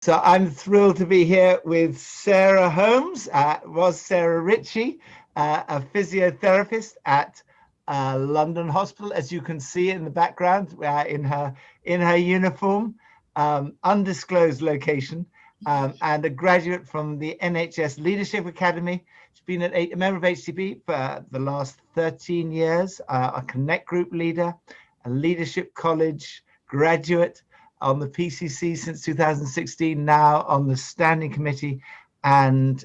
So I'm thrilled to be here with Sarah Holmes, was Sarah Ritchie, a physiotherapist at London Hospital, as you can see in the background, in her uniform, undisclosed location, and a graduate from the NHS Leadership Academy. She's been a member of HTB for the last 13 years, a Connect Group leader, a Leadership College graduate, on the PCC since 2016, now on the standing committee, and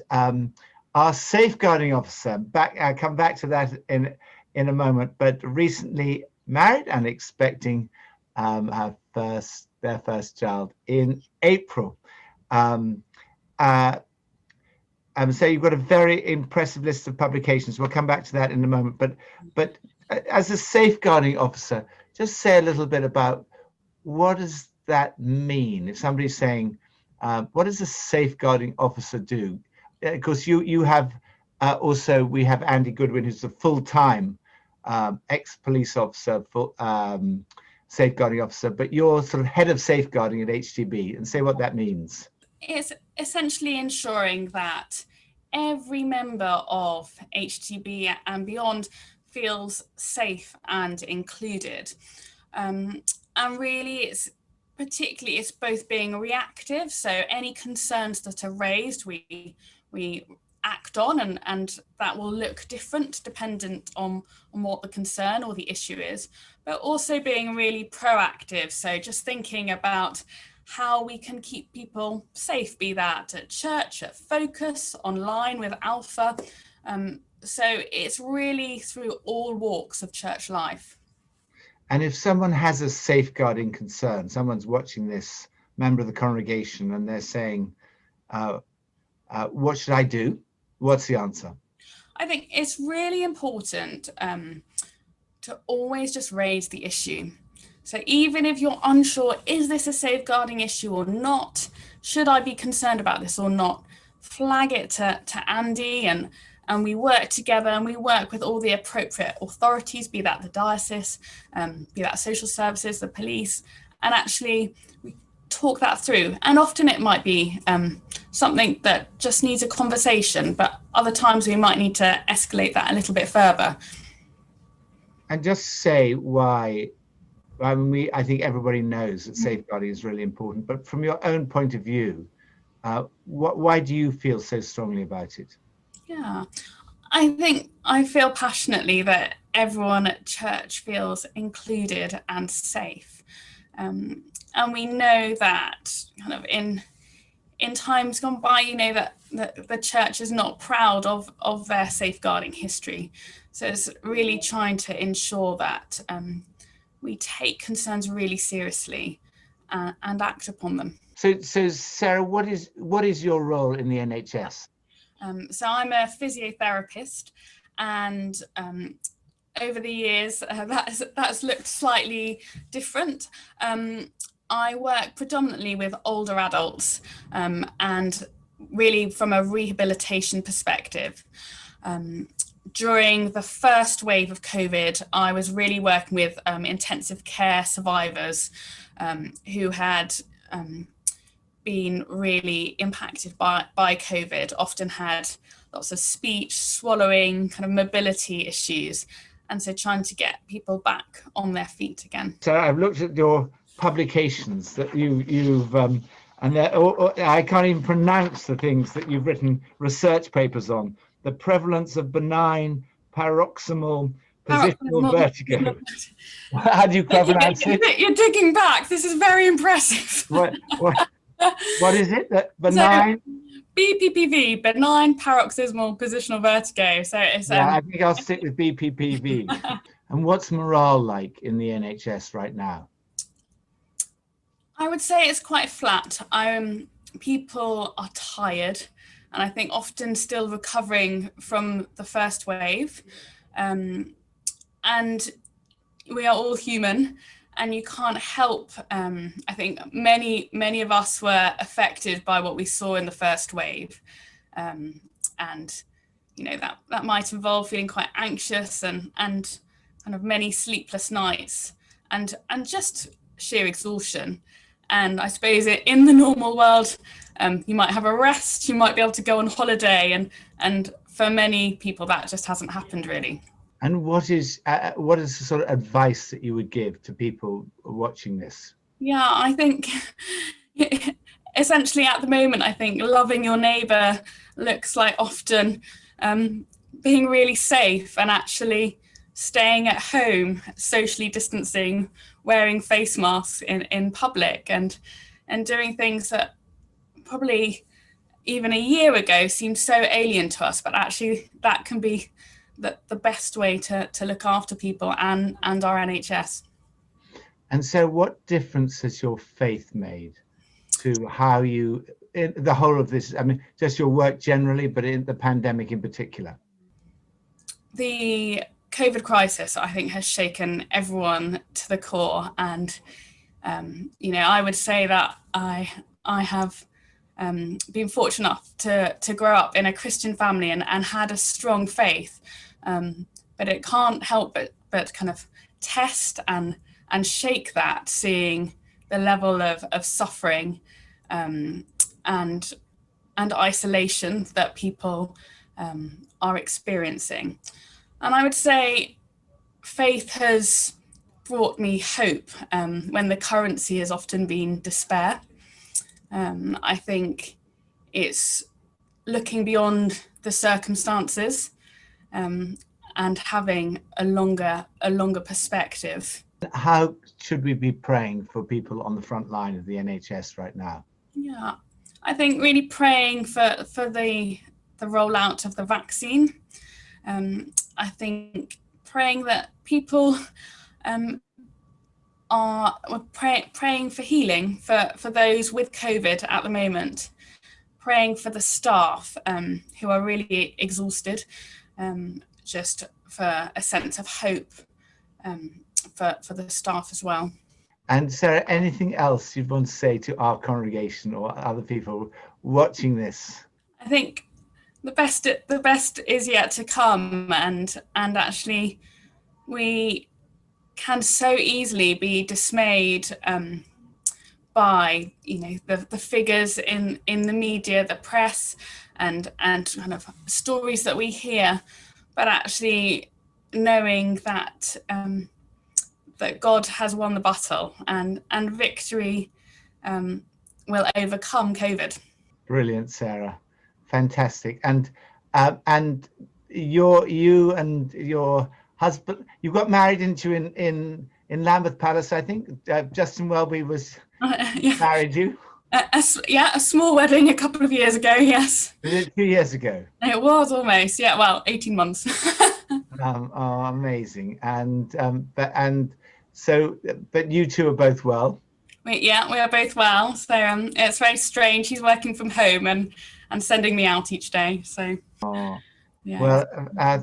our safeguarding officer. I'll come back to that in a moment, but recently married and expecting their first child in April. So you've got a very impressive list of publications. We'll come back to that in a moment. But as a safeguarding officer, just say a little bit about what does that mean? If somebody's saying, what does a safeguarding officer do? Because you have we have Andy Goodwin, who's a full-time ex-police officer, safeguarding officer, but you're sort of head of safeguarding at HTB, and say what that means. It's essentially ensuring that every member of HTB and beyond feels safe and included. And really it's both being reactive, so any concerns that are raised we act on, and that will look different dependent on what the concern or the issue is, but also being really proactive, so just thinking about how we can keep people safe, be that at church, at Focus, online with Alpha. So it's really through all walks of church life. And if someone has a safeguarding concern, someone's watching this, member of the congregation, and they're saying, what should I do? What's the answer? I think it's really important to always just raise the issue. So even if you're unsure, is this a safeguarding issue or not? Should I be concerned about this or not? Flag it to Andy, and we work together, and we work with all the appropriate authorities, be that the diocese, be that social services, the police, and actually we talk that through. And often it might be something that just needs a conversation, but other times we might need to escalate that a little bit further. And just say why. I think everybody knows that safeguarding is really important, but from your own point of view, why do you feel so strongly about it? Yeah, I think I feel passionately that everyone at church feels included and safe. And we know that kind of in times gone by, that the church is not proud of their safeguarding history. So it's really trying to ensure that we take concerns really seriously and act upon them. So Sarah, what is your role in the NHS? So I'm a physiotherapist, and over the years that's looked slightly different. I work predominantly with older adults, and really from a rehabilitation perspective. During the first wave of COVID, I was really working with intensive care survivors who had been really impacted by COVID, often had lots of speech, swallowing, kind of mobility issues. And so trying to get people back on their feet again. So I've looked at your publications that you've, and I can't even pronounce the things that you've written research papers on. The prevalence of benign paroxysmal positional vertigo. How do you pronounce it? You're digging back. This is very impressive. What is it? Benign? So, BPPV, benign paroxysmal positional vertigo. So it's. I think I'll stick with BPPV. And what's morale like in the NHS right now? I would say it's quite flat. People are tired, and I think often still recovering from the first wave. And we are all human, and you can't help. I think many of us were affected by what we saw in the first wave, and that might involve feeling quite anxious and kind of many sleepless nights, and just sheer exhaustion. And I suppose in the normal world, you might have a rest, you might be able to go on holiday, and for many people that just hasn't happened really. And what is the sort of advice that you would give to people watching this? Yeah, I think essentially at the moment, I think loving your neighbour looks like often being really safe and actually staying at home, socially distancing, wearing face masks in public, and doing things that probably even a year ago seemed so alien to us, but actually that can be the best way to look after people and our NHS. And so what difference has your faith made to how you, in the whole of this, I mean, just your work generally, but in the pandemic in particular? The COVID crisis, I think, has shaken everyone to the core. And, I would say that I have been fortunate enough to grow up in a Christian family and had a strong faith. But it can't help but kind of test and shake that, seeing the level of suffering and isolation that people are experiencing. And I would say faith has brought me hope when the currency has often been despair. I think it's looking beyond the circumstances and having a longer perspective. How should we be praying for people on the front line of the NHS right now? Yeah, I think really praying for the rollout of the vaccine. I think praying that people are praying for healing for those with COVID at the moment, praying for the staff who are really exhausted, just for a sense of hope for the staff as well. And Sarah, anything else you'd want to say to our congregation or other people watching this? I think the best is yet to come, and actually we can so easily be dismayed by the figures in the media, the press, and kind of stories that we hear, but actually knowing that that God has won the battle and victory will overcome COVID. Brilliant, Sarah. Fantastic. And you and your husband, you got married in Lambeth Palace, I think. Justin Welby was married you. A small wedding a couple of years ago. Yes. Was it 2 years ago? It was almost. Yeah. Well, 18 months. Oh, amazing. But you two are both well. We are both well. So it's very strange. He's working from home and sending me out each day. So. Yeah. Well,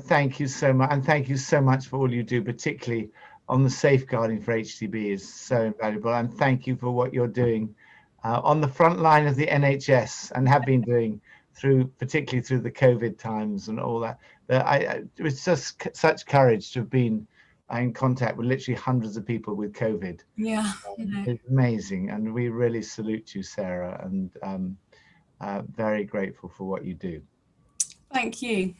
thank you so much, and thank you so much for all you do, particularly on the safeguarding for HTB is so invaluable. And thank you for what you're doing on the front line of the NHS and have been doing particularly through the COVID times and all that. It was just such courage to have been in contact with literally hundreds of people with COVID. Yeah. It's amazing. And we really salute you, Sarah, and very grateful for what you do. Thank you.